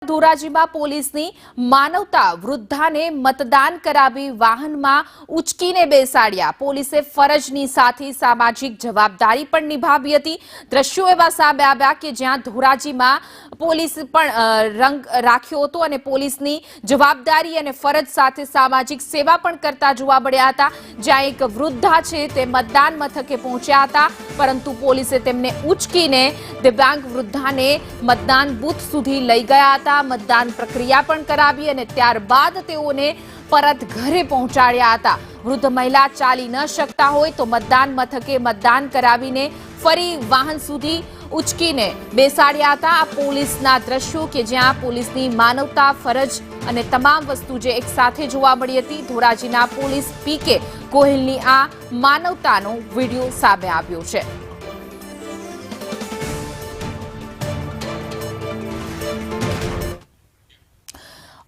ધોરાજીમાં પોલીસની માનવતા, વૃદ્ધાને મતદાન કરાવી વાહનમાં ઉચકીને બેસાડ્યા। પોલીસે ફરજની સાથે સામાજિક જવાબદારી પણ નિભાવી હતી। દ્રશ્યો એવા સામે આવ્યા કે જ્યાં ધોરાજીમાં પોલીસ પણ રંગ રાખ્યો હતો અને પોલીસની જવાબદારી અને ફરજ સાથે સામાજિક સેવા પણ કરતા જોવા મળ્યા હતા। જ્યાં એક વૃદ્ધા છે તે મતદાન મથકે પહોંચ્યા હતા, પરંતુ પોલીસે તેમને ઉચકીને દિવ્યાંગ વૃદ્ધાને મતદાન બૂથ સુધી લઈ ગયા હતા। મતદાન પ્રક્રિયા પણ કરાવી અને ત્યારબાદ તેઓને પરત ઘરે પહોંચાડ્યા હતા। વૃદ્ધ મહિલા ચાલી ન શકતા હોય તો મતદાન મથકે મતદાન કરાવીને ફરી વાહન સુધી ઉચકીને બેસાડ્યા હતા। આ પોલીસના દ્રશ્યો કે જ્યાં પોલીસની માનવતા, ફરજ અને તમામ વસ્તુ જે એક સાથે જોવા મળી હતી। ધોરાજીના પોલીસ પીકે ગોહિલની આ માનવતાનો વિડીયો સામે આવ્યો છે।